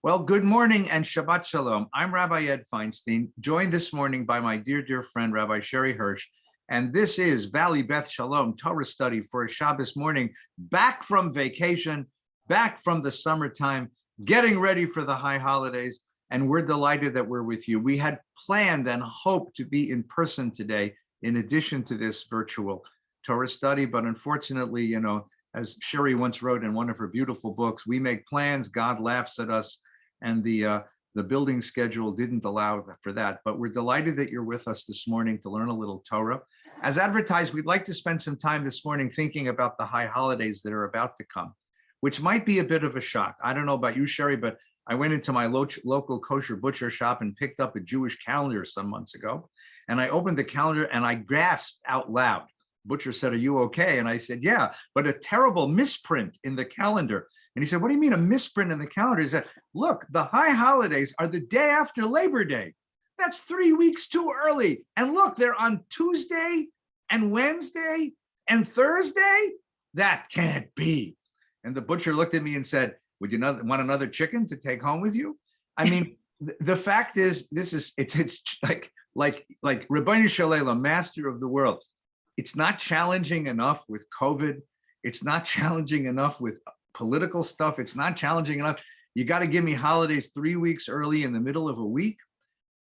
Well, good morning and Shabbat Shalom. I'm Rabbi Ed Feinstein, joined this morning by my dear friend, Rabbi Sherry Hirsch. And this is Valley Beth Shalom Torah study for a Shabbos morning, back from vacation, back from the summertime, getting ready for the high holidays. And we're delighted that we're with you. We had planned and hoped to be in person today, in addition to this virtual Torah study. But unfortunately, you know, as Sherry once wrote in one of her beautiful books, we make plans, God laughs at us. And the building schedule didn't allow for that. But we're delighted that you're with us this morning to learn a little Torah. As advertised, we'd like to spend some time this morning thinking about the high holidays that are about to come, which might be a bit of a shock. I don't know about you, Sherry, but I went into my local kosher butcher shop and picked up a Jewish calendar some months ago. And I opened the calendar and I gasped out loud. Butcher said, "Are you okay?" And I said, "Yeah, but a terrible misprint in the calendar." And he said, "What do you mean a misprint in the calendar?" He said, "Look, the high holidays are the day after Labor Day. That's 3 weeks too early. And look, they're on Tuesday and Wednesday and Thursday. That can't be." And the butcher looked at me and said, "Would you want another chicken to take home with you?" I mean, the fact is, it's like Rabbi Shalom, master of the world. It's not challenging enough with COVID. It's not challenging enough with political stuff. It's not challenging enough. You got to give me holidays 3 weeks early in the middle of a week.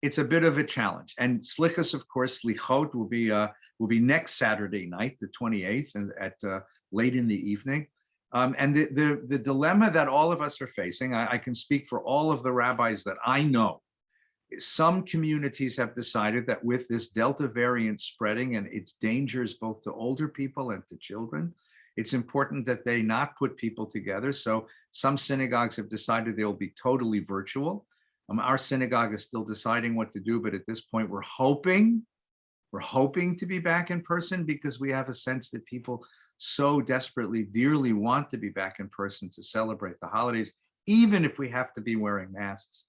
It's a bit of a challenge. And slichos, of course, slichot will be next Saturday night, the 28th, and at late in the evening. And the dilemma that all of us are facing, I can speak for all of the rabbis that I know. Some communities have decided that with this Delta variant spreading and its dangers both to older people and to children, it's important that they not put people together. So some synagogues have decided they'll be totally virtual. Our synagogue is still deciding what to do, but at this point, we're hoping to be back in person because we have a sense that people so desperately, dearly want to be back in person to celebrate the holidays, even if we have to be wearing masks,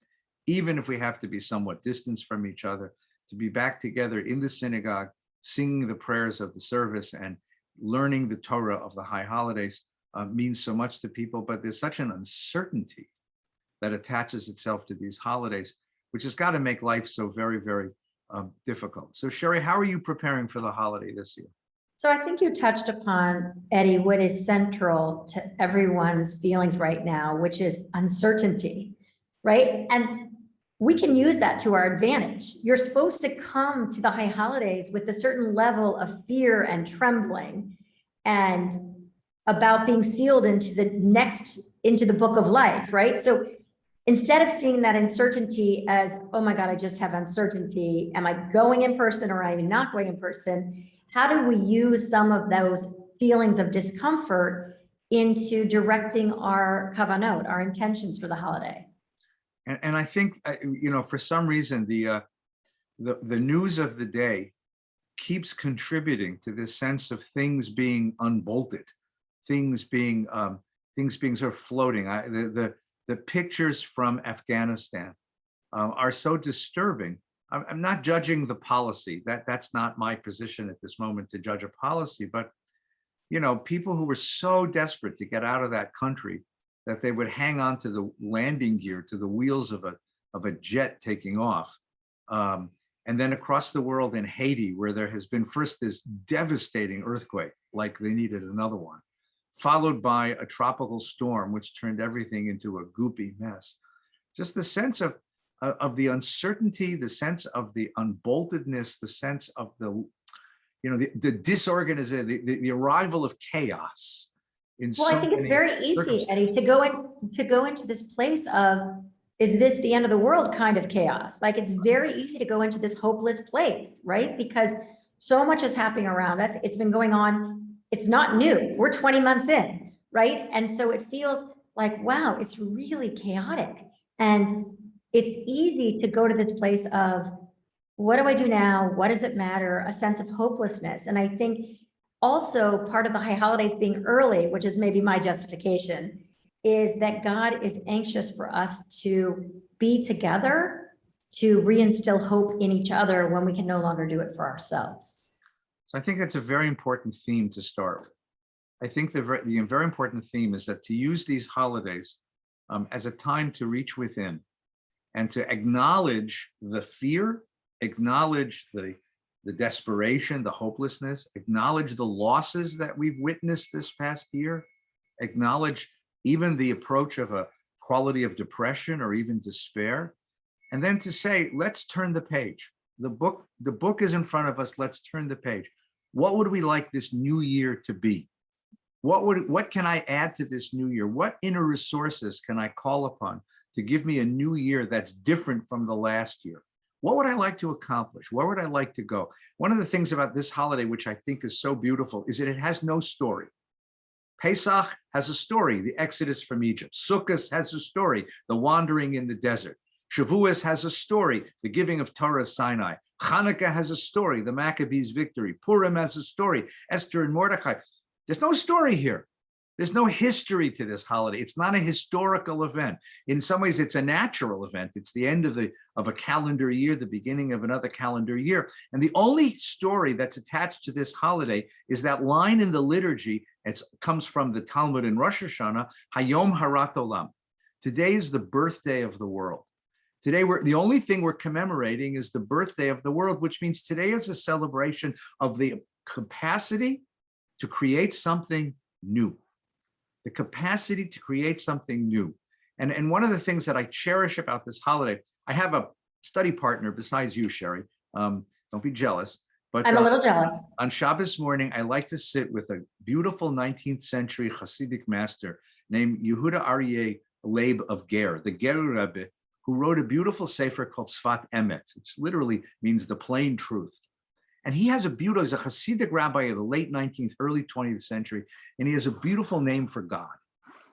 even if we have to be somewhat distanced from each other, to be back together in the synagogue, singing the prayers of the service and learning the Torah of the high holidays means so much to people. But there's such an uncertainty that attaches itself to these holidays, which has got to make life so very difficult. So Sherry, how are you preparing for the holiday this year? So I think you touched upon, Eddie, what is central to everyone's feelings right now, which is uncertainty, right? And we can use that to our advantage. You're supposed to come to the high holidays with a certain level of fear and trembling and about being sealed into the book of life, right? So instead of seeing that uncertainty as, oh my God, I just have uncertainty. Am I going in person or am I not going in person? How do we use some of those feelings of discomfort into directing our kavanot, our intentions for the holiday? And I think, you know, for some reason, the news of the day keeps contributing to this sense of things being unbolted, things being sort of floating. The pictures from Afghanistan are so disturbing. I'm not judging the policy. That's not my position at this moment to judge a policy. But you know, people who were so desperate to get out of that country that they would hang on to the landing gear, to the wheels of a jet taking off. And then across the world in Haiti, where there has been first this devastating earthquake, like they needed another one, followed by a tropical storm, which turned everything into a goopy mess. Just the sense of the uncertainty, the sense of the unboltedness, the sense of the disorganization, the arrival of chaos. Well, I think it's very easy, Eddie, to go into this place of, is this the end of the world kind of chaos? Like, it's very easy to go into this hopeless place, right? Because so much is happening around us. It's been going on. It's not new. We're 20 months in, right? And so it feels like, wow, it's really chaotic. And it's easy to go to this place of, what do I do now? What does it matter? A sense of hopelessness. And I think also part of the high holidays being early, which is maybe my justification, is that God is anxious for us to be together, to reinstill hope in each other when we can no longer do it for ourselves. So I think that's a very important theme to start with. I think the very important theme is that to use these holidays as a time to reach within and to acknowledge the fear, acknowledge the desperation, the hopelessness, acknowledge the losses that we've witnessed this past year, acknowledge even the approach of a quality of depression or even despair, and then to say, let's turn the page. The book is in front of us. Let's turn the page. What would we like this new year to be? What can I add to this new year? What inner resources can I call upon to give me a new year that's different from the last year? What would I like to accomplish? Where would I like to go? One of the things about this holiday, which I think is so beautiful, is that it has no story. Pesach has a story, the Exodus from Egypt. Sukkot has a story, the wandering in the desert. Shavuos has a story, the giving of Torah Sinai. Hanukkah has a story, the Maccabees' victory. Purim has a story, Esther and Mordechai. There's no story here. There's no history to this holiday. It's not a historical event. In some ways, it's a natural event. It's the end of a calendar year, the beginning of another calendar year. And the only story that's attached to this holiday is that line in the liturgy. It comes from the Talmud in Rosh Hashanah, Hayom Harat Olam. Today is the birthday of the world. Today, the only thing we're commemorating is the birthday of the world, which means today is a celebration of the capacity to create something new. The capacity to create something new. And one of the things that I cherish about this holiday, I have a study partner besides you, Sherry. Don't be jealous. But I'm a little jealous. On Shabbos morning, I like to sit with a beautiful 19th century Hasidic master named Yehuda Aryeh Leib of Ger, the Ger Rabbi, who wrote a beautiful sefer called Sfat Emet, which literally means the plain truth. And he has he's a Hasidic rabbi of the late 19th, early 20th century, and he has a beautiful name for God.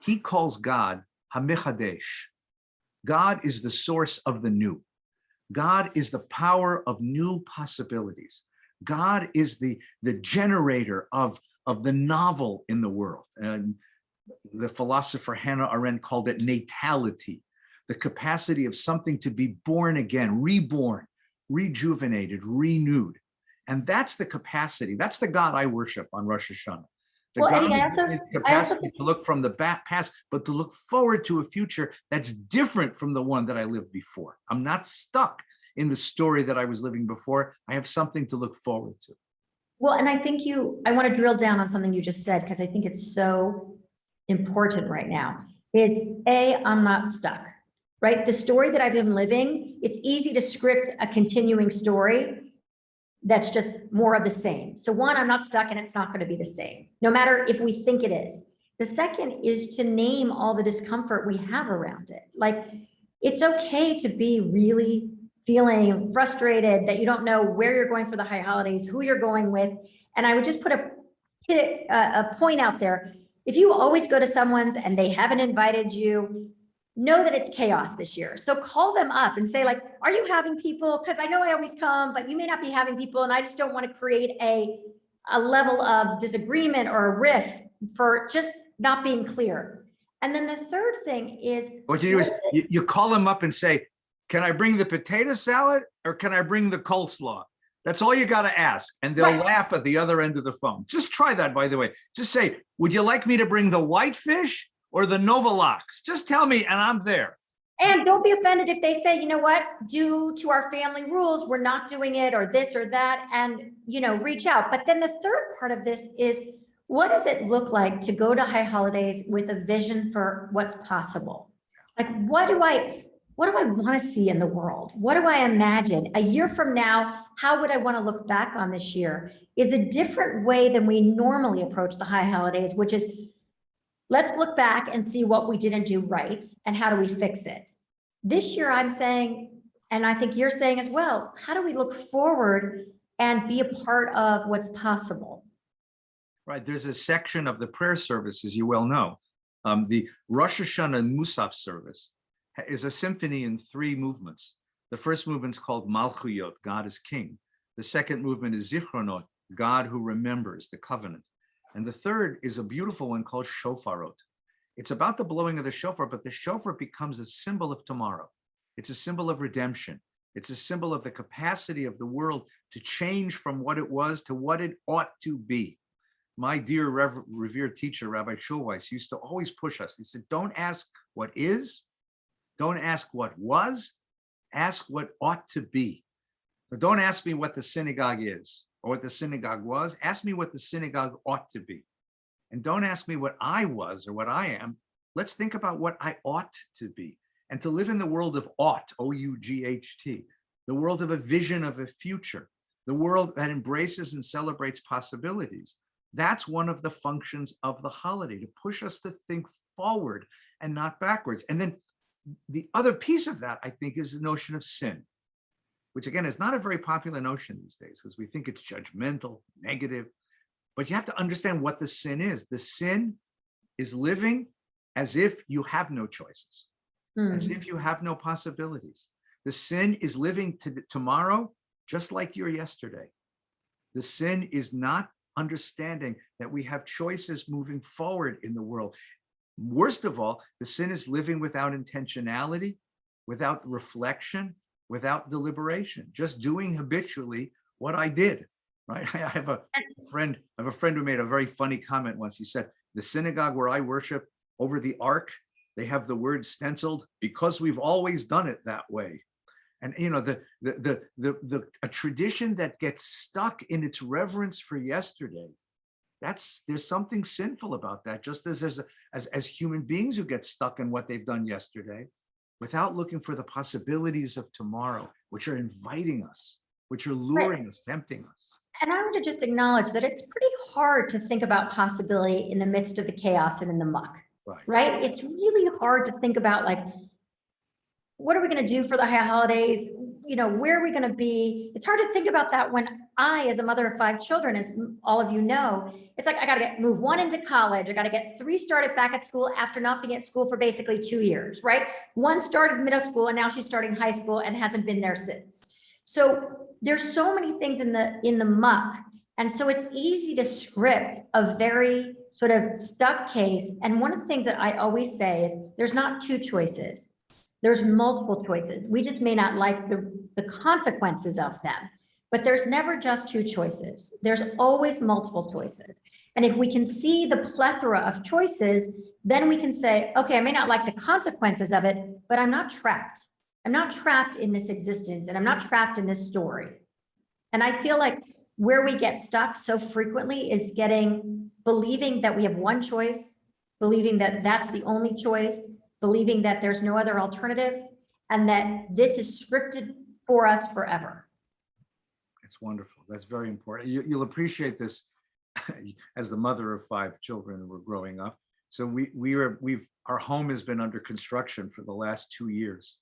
He calls God HaMechadesh. God is the source of the new. God is the power of new possibilities. God is the generator of the novel in the world. And the philosopher Hannah Arendt called it natality, the capacity of something to be born again, reborn, rejuvenated, renewed. And that's the capacity. That's the God I worship on Rosh Hashanah. The God has the capacity to look from the past, but to look forward to a future that's different from the one that I lived before. I'm not stuck in the story that I was living before. I have something to look forward to. Well, and I think I want to drill down on something you just said, because I think it's so important right now. I'm not stuck, right? The story that I've been living, it's easy to script a continuing story that's just more of the same. So one, I'm not stuck and it's not going to be the same, no matter if we think it is. The second is to name all the discomfort we have around it. Like, it's okay to be really feeling frustrated that you don't know where you're going for the high holidays, who you're going with. And I would just put a point out there. If you always go to someone's and they haven't invited you, know that it's chaos this year. So call them up and say, like, are you having people? Because I know I always come, but you may not be having people. And I just don't want to create a level of disagreement or a riff for just not being clear. And then the third thing is— what you do is you call them up and say, can I bring the potato salad or can I bring the coleslaw? That's all you got to ask. And they'll laugh at the other end of the phone. Just try that, by the way. Just say, would you like me to bring the whitefish or the Novalox? Just tell me and I'm there. And don't be offended if they say, you know what, due to our family rules, we're not doing it, or this or that, and, reach out. But then the third part of this is, what does it look like to go to high holidays with a vision for what's possible? Like, what do I want to see in the world? What do I imagine? A year from now, how would I want to look back on this year? Is a different way than we normally approach the high holidays, which is, let's look back and see what we didn't do right and how do we fix it. This year I'm saying, and I think you're saying as well, how do we look forward and be a part of what's possible? Right, there's a section of the prayer service, as you well know. The Rosh Hashanah Musaf service is a symphony in 3 movements. The first movement is called Malchuyot, God is King. The second movement is Zichronot, God who remembers, the covenant. And the third is a beautiful one called Shofarot. It's about the blowing of the shofar, but the shofar becomes a symbol of tomorrow. It's a symbol of redemption. It's a symbol of the capacity of the world to change from what it was to what it ought to be. my dear revered teacher, Rabbi Schulweis, used to always push us. He said, don't ask what is, don't ask what was, ask what ought to be. But don't ask me what the synagogue is or what the synagogue was. Ask me what the synagogue ought to be. And don't ask me what I was or what I am. Let's think about what I ought to be. And to live in the world of ought, O-U-G-H-T, the world of a vision of a future, the world that embraces and celebrates possibilities. That's one of the functions of the holiday, to push us to think forward and not backwards. And then the other piece of that, I think, is the notion of sin, which again is not a very popular notion these days because we think it's judgmental, negative, but you have to understand what the sin is. The sin is living as if you have no choices, as if you have no possibilities. The sin is living tomorrow just like your yesterday. The sin is not understanding that we have choices moving forward in the world. Worst of all, the sin is living without intentionality, without reflection, without deliberation, just doing habitually what I did, right? I have a friend who made a very funny comment once. He said, the synagogue where I worship, over the ark, they have the word stenciled, because we've always done it that way. And you know, a tradition that gets stuck in its reverence for yesterday, there's something sinful about that, just as human beings who get stuck in what they've done yesterday without looking for the possibilities of tomorrow, which are inviting us, which are luring us, tempting us. And I want to just acknowledge that it's pretty hard to think about possibility in the midst of the chaos and in the muck, right? It's really hard to think about, like, what are we going to do for the holidays? You know, where are we going to be? It's hard to think about that when I, as a mother of 5 children, as all of you know, it's like, I got to move 1 into college. I got to get 3 started back at school after not being at school for basically 2 years, right? 1 started middle school and now she's starting high school and hasn't been there since. So there's so many things in the muck. And so it's easy to script a very sort of stuck case. And one of the things that I always say is there's not 2 choices. There's multiple choices. We just may not like the consequences of them, but there's never just 2 choices. There's always multiple choices. And if we can see the plethora of choices, then we can say, okay, I may not like the consequences of it, but I'm not trapped. I'm not trapped in this existence, and I'm not trapped in this story. And I feel like where we get stuck so frequently is believing that we have one choice, believing that that's the only choice, believing that there's no other alternatives, and that this is scripted for us forever. It's wonderful. That's very important. You'll appreciate this as the mother of 5 children who were growing up. So our home has been under construction for the last 2 years.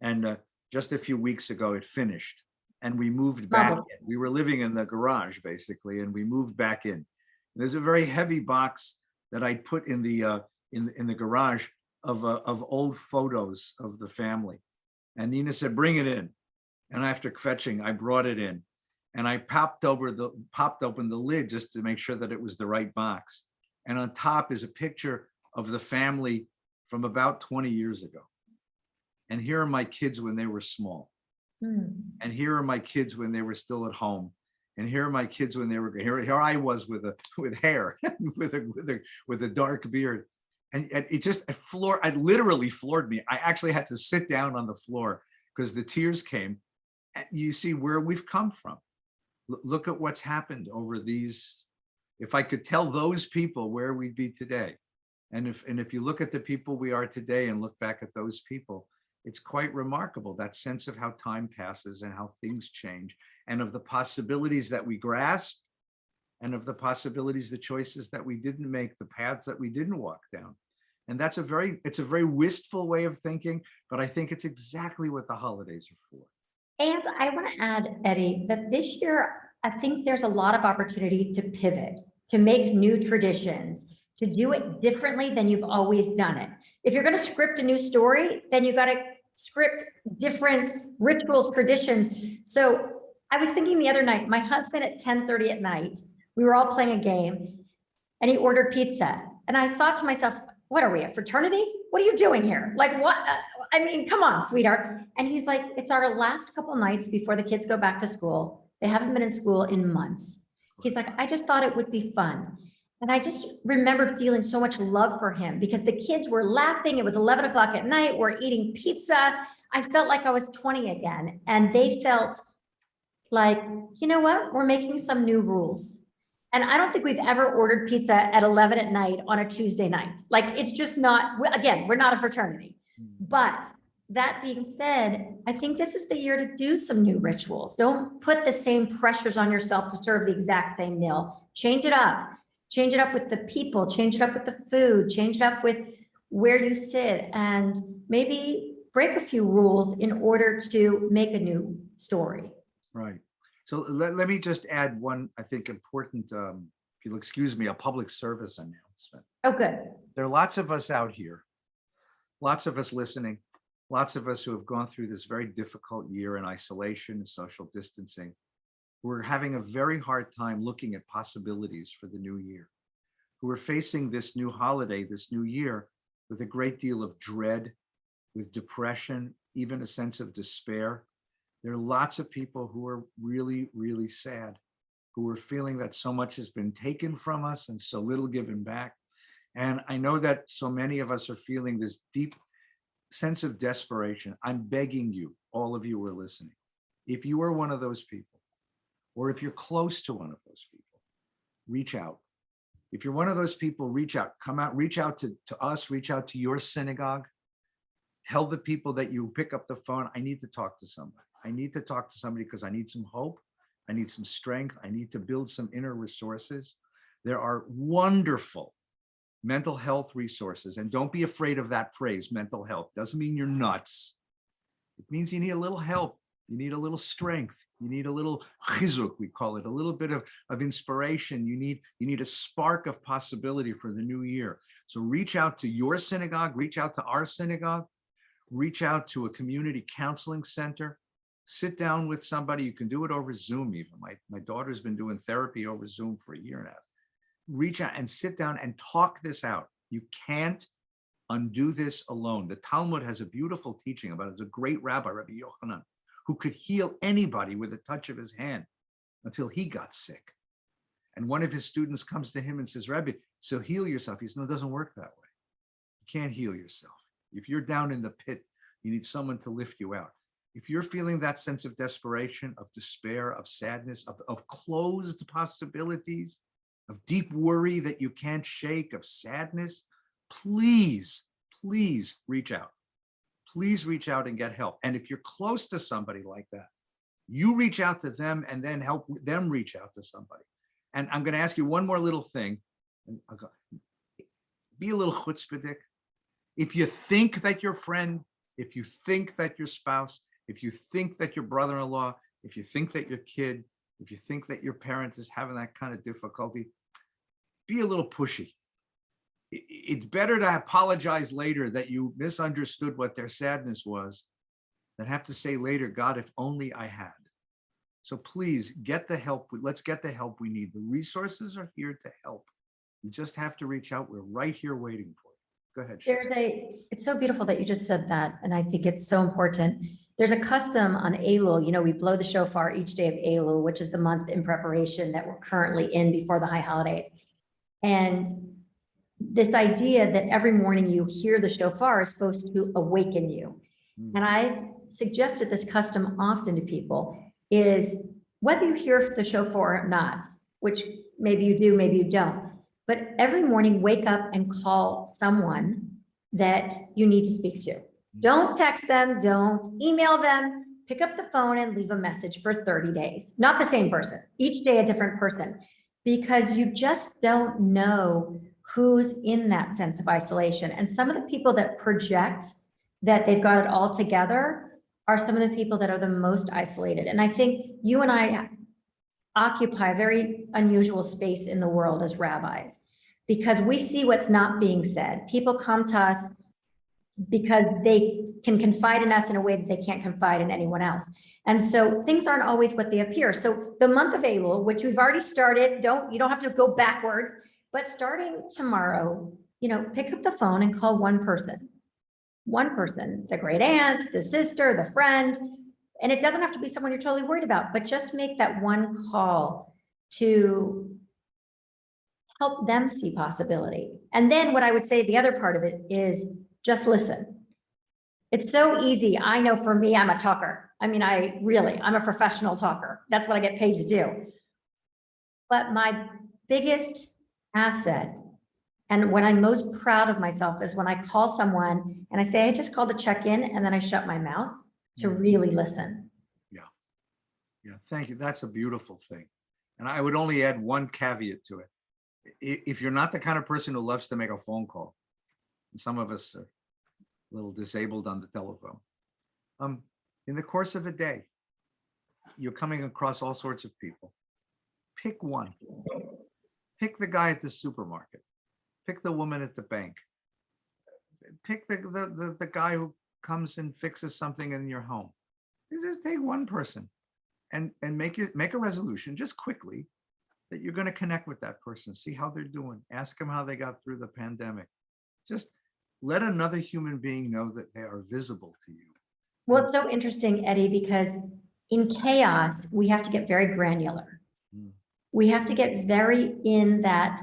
And just a few weeks ago, it finished. And we moved back in. We were living in the garage, basically, and we moved back in. There's a very heavy box that I put in the garage of old photos of the family. And Nina said, bring it in. And after fetching, I brought it in. And I popped open the lid just to make sure that it was the right box. And on top is a picture of the family from about 20 years ago. And here are my kids when they were small. And here are my kids when they were still at home. And here are my kids when they were here I was with hair, with a dark beard. And it literally floored me. I actually had to sit down on the floor because the tears came. And you see where we've come from. Look at what's happened over these. If I could tell those people where we'd be today. And if you look at the people we are today and look back at those people, it's quite remarkable, that sense of how time passes and how things change, and of the possibilities that we grasp, and of the possibilities, the choices that we didn't make, the paths that we didn't walk down. And it's a very wistful way of thinking, but I think it's exactly what the holidays are for. And I want to add, Eddie, that this year, I think there's a lot of opportunity to pivot, to make new traditions, to do it differently than you've always done it. If you're going to script a new story, then you got to script different rituals, traditions. So I was thinking the other night, my husband at 10:30 at night, we were all playing a game and he ordered pizza. And I thought to myself, what are we, a fraternity? What are you doing here? Like, what? I mean, come on, sweetheart. And he's like, it's our last couple nights before the kids go back to school. They haven't been in school in months. He's like, I just thought it would be fun. And I just remembered feeling so much love for him because the kids were laughing. It was 11 o'clock at night. We're eating pizza. I felt like I was 20 again. And they felt like, you know what? We're making some new rules. And I don't think we've ever ordered pizza at 11 at night on a Tuesday night. Like, it's just not, again, we're not a fraternity. But that being said, I think this is the year to do some new rituals. Don't put the same pressures on yourself to serve the exact same meal. Change it up. Change it up with the people, change it up with the food, change it up with where you sit, and maybe break a few rules in order to make a new story. Right. So let me just add one, I think, important, if you'll excuse me, a public service announcement. Oh, good. There are lots of us out here, lots of us listening, lots of us who have gone through this very difficult year in isolation and social distancing. We're having a very hard time looking at possibilities for the new year. We're facing this new holiday, this new year, with a great deal of dread, with depression, even a sense of despair. There are lots of people who are really, really sad, who are feeling that so much has been taken from us and so little given back. And I know that so many of us are feeling this deep sense of desperation. I'm begging you, all of you who are listening, if you are one of those people, or if you're close to one of those people, reach out. If you're one of those people, reach out, come out, reach out to us, reach out to your synagogue. Tell the people that you pick up the phone, I need to talk to somebody. I need to talk to somebody because I need some hope. I need some strength. I need to build some inner resources. There are wonderful mental health resources. And don't be afraid of that phrase, mental health. Doesn't mean you're nuts. It means you need a little help. You need a little strength. You need a little chizuk, we call it, a little bit of inspiration. You need a spark of possibility for the new year. So reach out to your synagogue, reach out to our synagogue, reach out to a community counseling center, sit down with somebody. You can do it over Zoom even. My daughter's been doing therapy over Zoom for a year now. Reach out and sit down and talk this out. You can't undo this alone. The Talmud has a beautiful teaching about it. It's a great rabbi, Rabbi Yochanan, who could heal anybody with a touch of his hand until he got sick. And one of his students comes to him and says, Rabbi, so heal yourself. He says, no, it doesn't work that way. You can't heal yourself. If you're down in the pit, you need someone to lift you out. If you're feeling that sense of desperation, of despair, of sadness, of closed possibilities, of deep worry that you can't shake, of sadness, please, please reach out. Please reach out and get help. And if you're close to somebody like that, you reach out to them and then help them reach out to somebody. And I'm going to ask you one more little thing. And I'll go, be a little chutzpahdik. If you think that your friend, if you think that your spouse, if you think that your brother-in-law, if you think that your kid, if you think that your parent is having that kind of difficulty, be a little pushy. It's better to apologize later that you misunderstood what their sadness was than have to say later, God, if only I had. So please get the help. Let's get the help we need. The resources are here to help. We just have to reach out. We're right here waiting for you. Go ahead. It's so beautiful that you just said that. And I think it's so important. There's a custom on Elul, we blow the shofar each day of Elul, which is the month in preparation that we're currently in before the high holidays. And this idea that every morning you hear the shofar is supposed to awaken you. And I suggested this custom often to people is whether you hear the shofar or not, which maybe you do, maybe you don't, but every morning wake up and call someone that you need to speak to. Don't text them, don't email them, pick up the phone and leave a message for 30 days. Not the same person, each day a different person, because you just don't know who's in that sense of isolation. And some of the people that project that they've got it all together are some of the people that are the most isolated. And I think you and I occupy a very unusual space in the world as rabbis, because we see what's not being said. People come to us because they can confide in us in a way that they can't confide in anyone else. And so things aren't always what they appear. So the month of Elul, which we've already started, you don't have to go backwards, but starting tomorrow, pick up the phone and call one person, the great aunt, the sister, the friend. And it doesn't have to be someone you're totally worried about, but just make that one call to help them see possibility. And then what I would say, the other part of it is just listen. It's so easy. I know for me, I'm a talker. I mean, I'm a professional talker. That's what I get paid to do. But my biggest asset and when I'm most proud of myself is when I call someone and I say, I just called to check in, and then I shut my mouth to really listen. Yeah, thank you. That's a beautiful thing. And I would only add one caveat to it. If you're not the kind of person who loves to make a phone call, and some of us are a little disabled on the telephone, in the course of a day, you're coming across all sorts of people. Pick one. Pick the guy at the supermarket. Pick the woman at the bank. Pick the guy who comes and fixes something in your home. You just take one person and make a resolution just quickly that you're going to connect with that person, see how they're doing, ask them how they got through the pandemic. Just let another human being know that they are visible to you. Well, it's so interesting, Eddie, because in chaos, we have to get very granular. We have to get very in that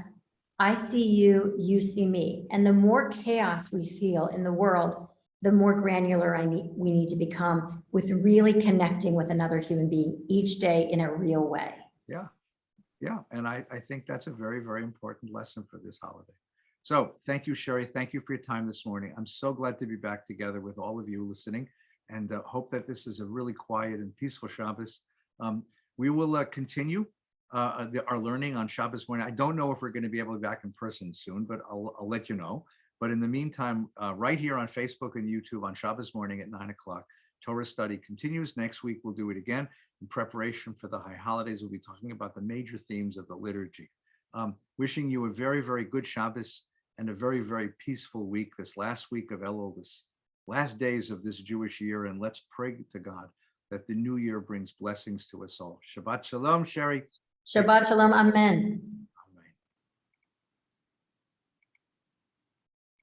I see you, you see me. And the more chaos we feel in the world, the more granular we need to become with really connecting with another human being each day in a real way. Yeah. Yeah. And I think that's a very, very important lesson for this holiday. So thank you, Sherry. Thank you for your time this morning. I'm so glad to be back together with all of you listening, and hope that this is a really quiet and peaceful Shabbos. We will continue our learning on Shabbos morning. I don't know if we're going to be able to be back in person soon, but I'll let you know. But in the meantime, right here on Facebook and YouTube on Shabbos morning at 9 o'clock, Torah study continues. Next week, we'll do it again in preparation for the high holidays. We'll be talking about the major themes of the liturgy. Wishing you a very, very good Shabbos and a very, very peaceful week, this last week of Elul, this last days of this Jewish year. And let's pray to God that the new year brings blessings to us all. Shabbat Shalom, Sherry. Shabbat Shalom, Amen.